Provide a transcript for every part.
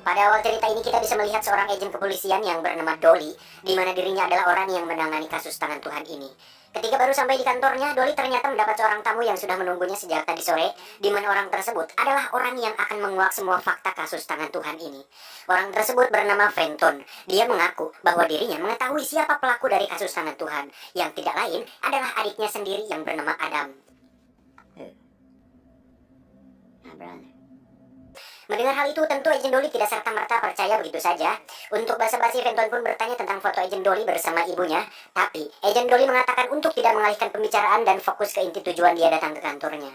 Pada awal cerita ini kita bisa melihat seorang agen kepolisian yang bernama Dolly, di mana dirinya adalah orang yang menangani kasus tangan Tuhan ini. Ketika baru sampai di kantornya, Dolly ternyata mendapat seorang tamu yang sudah menunggunya sejak tadi sore, di mana orang tersebut adalah orang yang akan menguak semua fakta kasus tangan Tuhan ini. Orang tersebut bernama Fenton. Dia mengaku bahwa dirinya mengetahui siapa pelaku dari kasus tangan Tuhan, yang tidak lain adalah adiknya sendiri yang bernama Adam. Mendengar hal itu, tentu Agent Dolly tidak serta-merta percaya begitu saja. Untuk basa-basi, Fenton pun bertanya tentang foto Agent Dolly bersama ibunya. Tapi, Agent Dolly mengatakan untuk tidak mengalihkan pembicaraan dan fokus ke inti tujuan dia datang ke kantornya.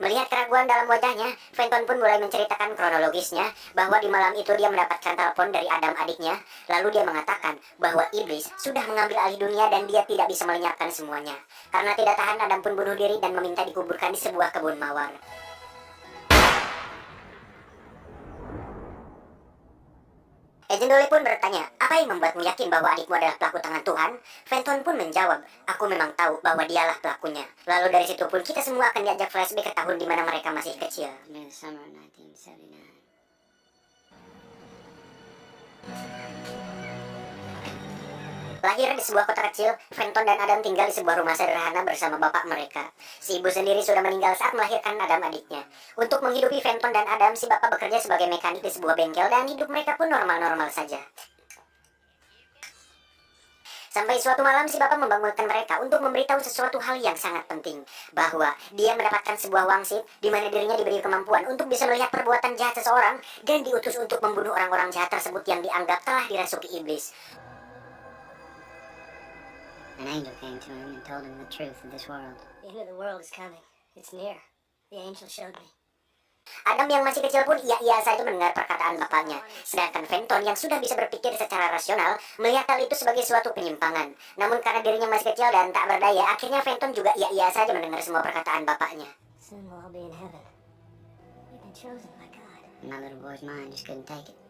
Melihat keraguan dalam wajahnya, Fenton pun mulai menceritakan kronologisnya bahwa di malam itu dia mendapatkan telepon dari Adam adiknya. Lalu dia mengatakan bahwa iblis sudah mengambil alih dunia dan dia tidak bisa melenyapkan semuanya. Karena tidak tahan, Adam pun bunuh diri dan meminta dikuburkan di sebuah kebun mawar. Agent Dolly pun bertanya, apa yang membuatmu yakin bahwa adikmu adalah pelaku tangan Tuhan? Fenton pun menjawab, aku memang tahu bahwa dialah pelakunya. Lalu dari situ pun kita semua akan diajak flashback ke tahun di mana mereka masih kecil. Summer 1979. Lahir di sebuah kota kecil, Fenton dan Adam tinggal di sebuah rumah sederhana bersama bapak mereka. Si ibu sendiri sudah meninggal saat melahirkan Adam adiknya. Untuk menghidupi Fenton dan Adam, si bapak bekerja sebagai mekanik di sebuah bengkel dan hidup mereka pun normal-normal saja. Sampai suatu malam si bapak membangunkan mereka untuk memberitahu sesuatu hal yang sangat penting, bahwa dia mendapatkan sebuah wangsit di mana dirinya diberi kemampuan untuk bisa melihat perbuatan jahat seseorang dan diutus untuk membunuh orang-orang jahat tersebut yang dianggap telah dirasuki iblis. An angel came to him and told him the truth of this world. The end of the world is coming. It's near. The angel showed me. Adam yang masih kecil pun iya-iya saja mendengar perkataan bapaknya. Sedangkan Fenton yang sudah bisa berpikir secara rasional melihat hal itu sebagai suatu penyimpangan. Namun karena dirinya masih kecil dan tak berdaya, akhirnya Fenton juga iya-iya saja mendengar semua perkataan bapaknya. Soon we'll all be in heaven. You've been chosen by God. My little boy's mind just couldn't take it.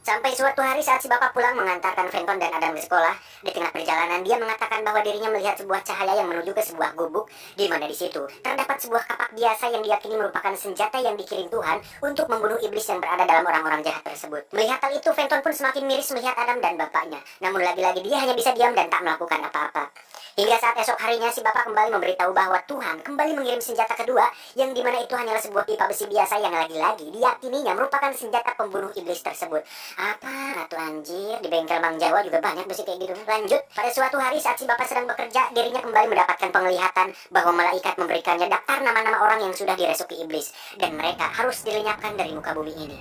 Sampai suatu hari saat si bapak pulang mengantarkan Fenton dan Adam ke sekolah, di tengah perjalanan dia mengatakan bahwa dirinya melihat sebuah cahaya yang menuju ke sebuah gubuk, di mana di situ terdapat sebuah kapak biasa yang diyakini merupakan senjata yang dikirim Tuhan untuk membunuh iblis yang berada dalam orang-orang jahat tersebut. Melihat hal itu, Fenton pun semakin miris melihat Adam dan bapaknya. Namun lagi-lagi dia hanya bisa diam dan tak melakukan apa-apa. Hingga saat esok harinya si bapak kembali memberitahu bahwa Tuhan kembali mengirim senjata kedua, yang dimana itu hanyalah sebuah pipa besi biasa yang lagi-lagi diyakininya merupakan senjata pembunuh iblis tersebut. Apa ratu anjir, di bengkel Bang Jawa juga banyak besi kayak gitu. Lanjut, pada suatu hari saat si bapak sedang bekerja, dirinya kembali mendapatkan penglihatan bahwa malaikat memberikannya daftar nama-nama orang yang sudah dirasuki iblis, dan mereka harus dilenyapkan dari muka bumi ini.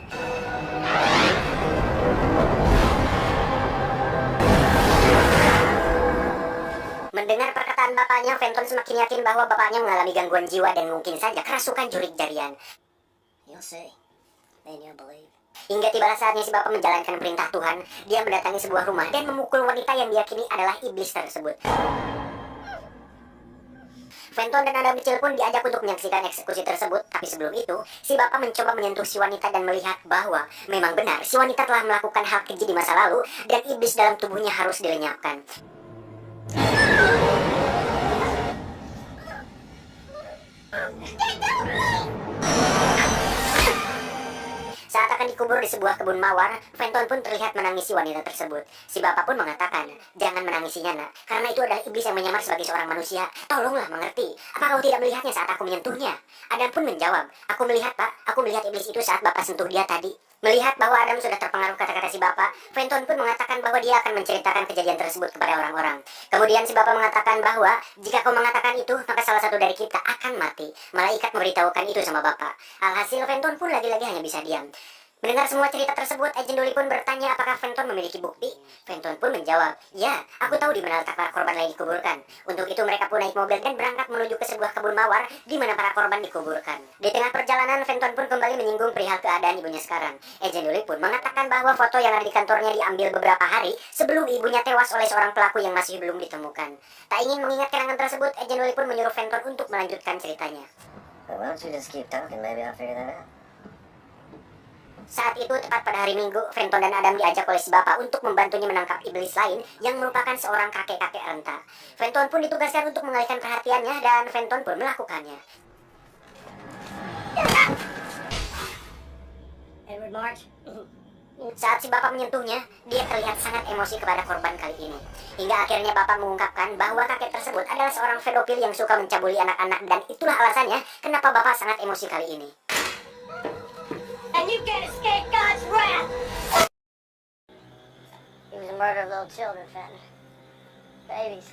Mendengar perkataan bapaknya, Fenton semakin yakin bahwa bapaknya mengalami gangguan jiwa dan mungkin saja kerasukan jurik jarian. You'll see. Then you'll believe. Hingga tibalah saatnya si bapak menjalankan perintah Tuhan. Dia mendatangi sebuah rumah dan memukul wanita yang diyakini adalah iblis tersebut. Fenton dan Adam kecil pun diajak untuk menyaksikan eksekusi tersebut. Tapi sebelum itu, si bapak mencoba menyentuh si wanita dan melihat bahwa memang benar si wanita telah melakukan hal keji di masa lalu dan iblis dalam tubuhnya harus dilenyapkan. Saat akan dikubur di sebuah kebun mawar, Fenton pun terlihat menangisi wanita tersebut. Si bapak pun mengatakan, jangan menangisinya nak, karena itu adalah iblis yang menyamar sebagai seorang manusia. Tolonglah mengerti, apa kau tidak melihatnya saat aku menyentuhnya? Adam pun menjawab, aku melihat pak, aku melihat iblis itu saat bapak sentuh dia tadi. Melihat bahwa Adam sudah terpengaruh kata-kata si bapak, Fenton pun mengatakan bahwa dia akan menceritakan kejadian tersebut kepada orang-orang. Kemudian si bapak mengatakan bahwa jika kau mengatakan itu, maka salah satu dari kita akan mati. Malaikat memberitahukan itu sama bapak. Alhasil Fenton pun lagi-lagi hanya bisa diam. Mendengar semua cerita tersebut, Agent Dolly pun bertanya apakah Fenton memiliki bukti. Fenton pun menjawab, ya, aku tahu di mana letak para korban lain dikuburkan. Untuk itu mereka pun naik mobil dan berangkat menuju ke sebuah kebun mawar di mana para korban dikuburkan. Di tengah perjalanan, Fenton pun kembali menyinggung perihal keadaan ibunya sekarang. Agent Dolly pun mengatakan bahwa foto yang ada di kantornya diambil beberapa hari sebelum ibunya tewas oleh seorang pelaku yang masih belum ditemukan. Tak ingin mengingat kenangan tersebut, Agent Dolly pun menyuruh Fenton untuk melanjutkan ceritanya. Well, why don't you just keep talking? Maybe I'll figure that out. Saat itu, tepat pada hari Minggu, Fenton dan Adam diajak oleh si bapak untuk membantunya menangkap iblis lain yang merupakan seorang kakek-kakek renta. Fenton pun ditugaskan untuk mengalihkan perhatiannya dan Fenton pun melakukannya. Edward March. Saat si bapak menyentuhnya, dia terlihat sangat emosi kepada korban kali ini. Hingga akhirnya bapak mengungkapkan bahwa kakek tersebut adalah seorang pedofil yang suka mencabuli anak-anak dan itulah alasannya kenapa bapak sangat emosi kali ini. And you can't escape God's wrath! He was a murderer of little children, Fenton. Babies.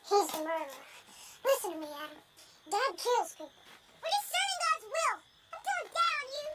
He's the murderer. Listen to me, Adam. Dad kills people. We're just serving God's will. I'm coming down, you.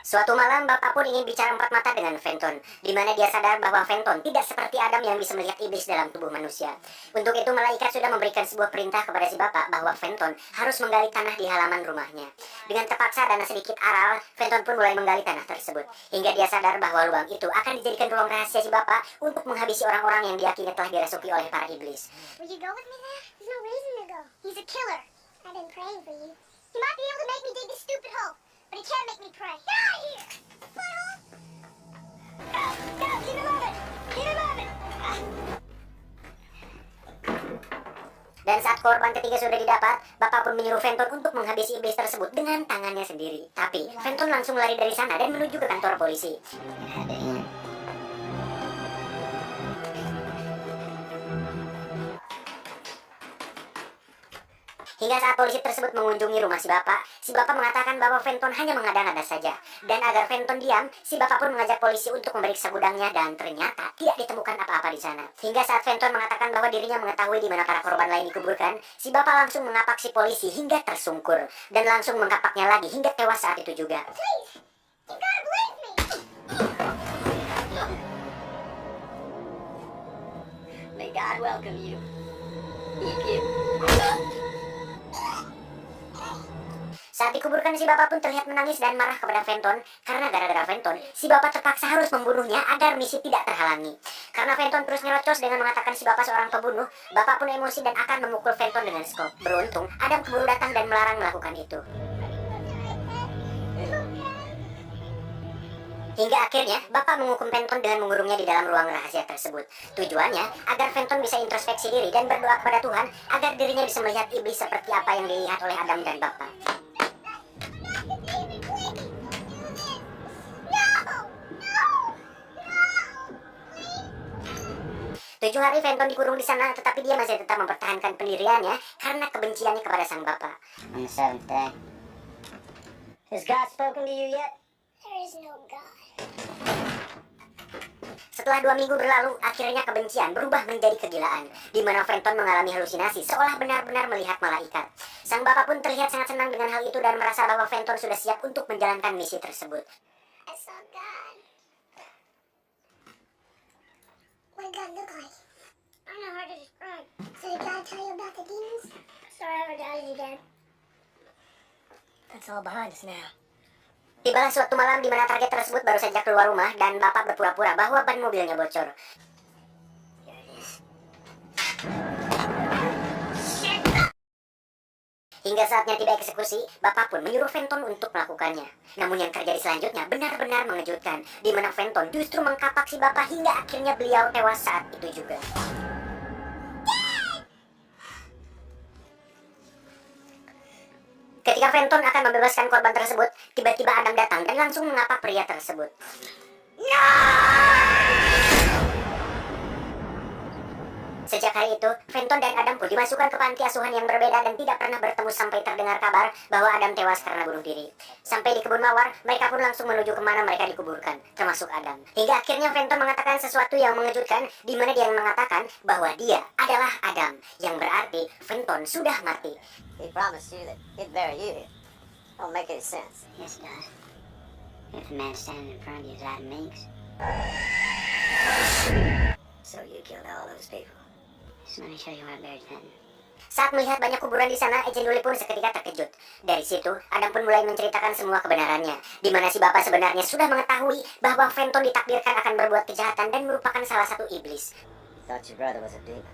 Suatu malam, bapak pun ingin bicara empat mata dengan Fenton, di mana dia sadar bahwa Fenton tidak seperti Adam yang bisa melihat iblis dalam tubuh manusia. Untuk itu, malaikat sudah memberikan sebuah perintah kepada si bapak bahwa Fenton harus menggali tanah di halaman rumahnya. Dengan terpaksa dan sedikit aral, Fenton pun mulai menggali tanah tersebut, hingga dia sadar bahwa lubang itu akan dijadikan ruang rahasia si bapak untuk menghabisi orang-orang yang diyakini telah dirasuki oleh para iblis. Would you go with me there? There's no reason to go. He's a killer. I've been praying for you. He might be able to make me dig this stupid hole, but he can't make me pray. Get out of here! Butthole! No, no, keep it moving! Keep it moving! Dan saat korban ketiga sudah didapat, bapak pun menyuruh Fenton untuk menghabisi iblis tersebut dengan tangannya sendiri. Tapi, Fenton langsung lari dari sana dan menuju ke kantor polisi. Hingga saat polisi tersebut mengunjungi rumah si bapak mengatakan bahwa Fenton hanya mengada-ngada saja. Dan agar Fenton diam, si bapak pun mengajak polisi untuk memeriksa gudangnya dan ternyata tidak ditemukan apa-apa di sana. Hingga saat Fenton mengatakan bahwa dirinya mengetahui di mana para korban lain dikuburkan, si bapak langsung mengapak si polisi hingga tersungkur dan langsung mengkapaknya lagi hingga tewas saat itu juga. Please! You gotta believe me! May God welcome you. Keep you. Saat dikuburkan, si bapak pun terlihat menangis dan marah kepada Fenton karena gara-gara Fenton, si bapak terpaksa harus membunuhnya agar misi tidak terhalangi. Karena Fenton terus nyerocos dengan mengatakan si bapak seorang pembunuh, bapak pun emosi dan akan memukul Fenton dengan skop. Beruntung, Adam keburu datang dan melarang melakukan itu. Hingga akhirnya, bapak menghukum Fenton dengan mengurungnya di dalam ruang rahasia tersebut. Tujuannya, agar Fenton bisa introspeksi diri dan berdoa kepada Tuhan agar dirinya bisa melihat iblis seperti apa yang dilihat oleh Adam dan bapak. 7 hari Fenton dikurung di sana, tetapi dia masih tetap mempertahankan pendiriannya karena kebenciannya kepada sang bapak. On the seventh day. Has God spoken to you yet? There is no God. Setelah 2 minggu berlalu, akhirnya kebencian berubah menjadi kegilaan, di mana Fenton mengalami halusinasi seolah benar-benar melihat malaikat. Sang bapak pun terlihat sangat senang dengan hal itu dan merasa bahwa Fenton sudah siap untuk menjalankan misi tersebut. I saw God. What did God look like? I don't know how to describe. So did God tell you about the demons? Sorry, I ever doubted you, Dad. That's all behind us now. Tibalah suatu malam di mana target tersebut baru saja keluar rumah dan bapak berpura-pura bahwa ban mobilnya bocor. Hingga saatnya tiba eksekusi, bapak pun menyuruh Fenton untuk melakukannya. Namun yang terjadi selanjutnya benar-benar mengejutkan, di mana Fenton justru mengkapak si bapak hingga akhirnya beliau tewas saat itu juga. Ketika Fenton akan membebaskan korban tersebut, tiba-tiba Adam datang dan langsung mengapak pria tersebut. Sejak hari itu, Fenton dan Adam pun dimasukkan ke panti asuhan yang berbeda dan tidak pernah bertemu sampai terdengar kabar bahwa Adam tewas karena bunuh diri. Sampai di kebun mawar, mereka pun langsung menuju kemana mereka dikuburkan, termasuk Adam. Hingga akhirnya Fenton mengatakan sesuatu yang mengejutkan, di mana dia mengatakan bahwa dia adalah Adam, yang berarti Fenton sudah mati. He promised you that he'd bury you. Don't make any sense. Yes, it does. If the man standing in front of you is Adam Meeks, So you killed all those people. just let me show you where I buried Fenton. Saat melihat banyak kuburan di sana, Agent Dully pun seketika terkejut. Dari situ, Adam pun mulai menceritakan semua kebenarannya, di mana si bapak sebenarnya sudah mengetahui bahwa Fenton ditakdirkan akan berbuat kejahatan dan merupakan salah satu iblis. Thought your brother was a demon.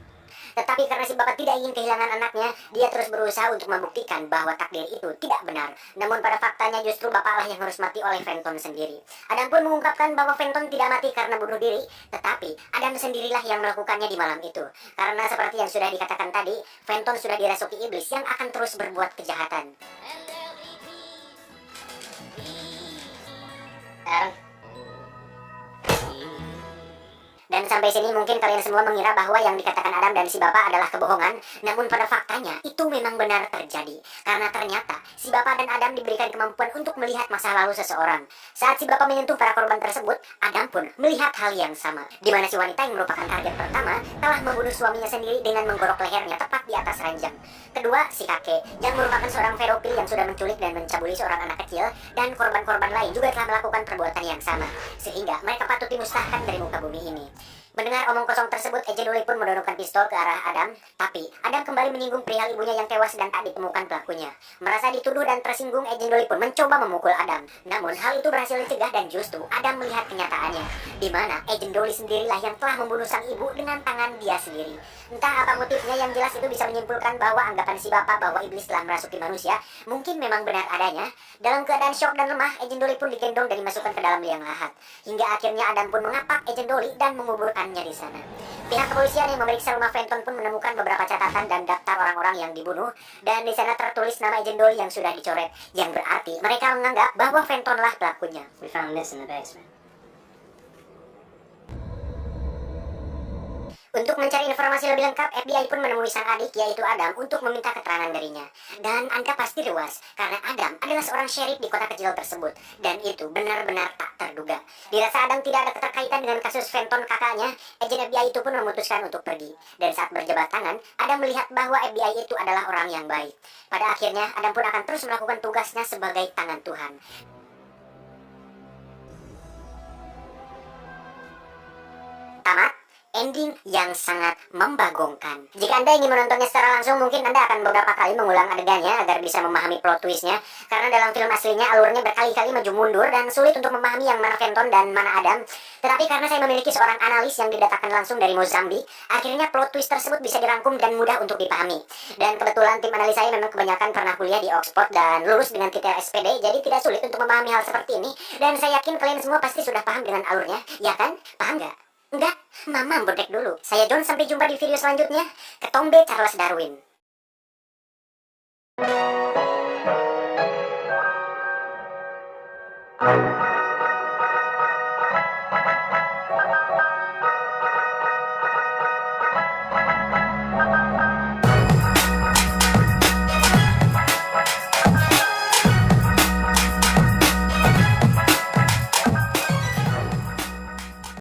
Tetapi karena si bapak tidak ingin kehilangan anaknya, dia terus berusaha untuk membuktikan bahwa takdir itu tidak benar. Namun pada faktanya justru bapaklah yang harus mati oleh Fenton sendiri. Adam pun mengungkapkan bahwa Fenton tidak mati karena bunuh diri, tetapi Adam sendirilah yang melakukannya di malam itu. Karena seperti yang sudah dikatakan tadi, Fenton sudah dirasuki iblis yang akan terus berbuat kejahatan. Dan sampai sini mungkin kalian semua mengira bahwa yang dikatakan Adam dan si bapak adalah kebohongan. Namun pada faktanya itu memang benar terjadi. Karena ternyata si bapak dan Adam diberikan kemampuan untuk melihat masa lalu seseorang. Saat si bapak menyentuh para korban tersebut, Adam pun melihat hal yang sama. Di mana si wanita yang merupakan target pertama telah membunuh suaminya sendiri dengan menggorok lehernya tepat di atas ranjang. Kedua, si kakek yang merupakan seorang pedofil yang sudah menculik dan mencabuli seorang anak kecil. Dan korban-korban lain juga telah melakukan perbuatan yang sama. Sehingga mereka patut dimusnahkan dari muka bumi ini. Mendengar omong kosong tersebut, Agent Dolly pun mendorongkan pistol ke arah Adam. Tapi Adam kembali menyinggung perihal ibunya yang tewas dan tak ditemukan pelakunya. Merasa dituduh dan tersinggung, Agent Dolly pun mencoba memukul Adam. Namun hal itu berhasil dicegah dan justru Adam melihat kenyataannya, di mana Agent Dolly sendirilah yang telah membunuh sang ibu dengan tangan dia sendiri. Entah apa motifnya, yang jelas itu bisa menyimpulkan bahwa anggapan si bapak bahwa iblis telah merasuki manusia mungkin memang benar adanya. Dalam keadaan syok dan lemah, Agent Dolly pun digendong dan dimasukkan ke dalam liang lahat. Hingga akhirnya Adam pun mengapak Agent Dolly dan menguburkannya di sana. Pihak kepolisian yang memeriksa rumah Fenton pun menemukan beberapa catatan dan daftar orang-orang yang dibunuh, dan di sana tertulis nama Agent Dolly yang sudah dicoret, yang berarti mereka menganggap bahwa Fentonlah pelakunya. We found this in the basement. Untuk mencari informasi lebih lengkap, FBI pun menemui sang adik yaitu Adam untuk meminta keterangan darinya. Dan Anda pasti luas, karena Adam adalah seorang sheriff di kota kecil tersebut. Dan itu benar-benar tak terduga. Dirasa Adam tidak ada keterkaitan dengan kasus Fenton kakaknya, agen FBI itu pun memutuskan untuk pergi. Dan saat berjabat tangan, Adam melihat bahwa FBI itu adalah orang yang baik. Pada akhirnya, Adam pun akan terus melakukan tugasnya sebagai tangan Tuhan. Tamat. Ending yang sangat membagongkan. Jika Anda ingin menontonnya secara langsung, mungkin Anda akan beberapa kali mengulang adegannya agar bisa memahami plot twistnya. Karena dalam film aslinya alurnya berkali-kali maju mundur dan sulit untuk memahami yang mana Fenton dan mana Adam. Tetapi karena saya memiliki seorang analis yang didatangkan langsung dari Mozambik, akhirnya plot twist tersebut bisa dirangkum dan mudah untuk dipahami. Dan kebetulan tim analis saya memang kebanyakan pernah kuliah di Oxford dan lulus dengan titel SPD, jadi tidak sulit untuk memahami hal seperti ini. Dan saya yakin kalian semua pasti sudah paham dengan alurnya, ya kan? Paham nggak? Enggak, Mama break dulu. Saya John, sampai jumpa di video selanjutnya. Ketombe Charles Darwin.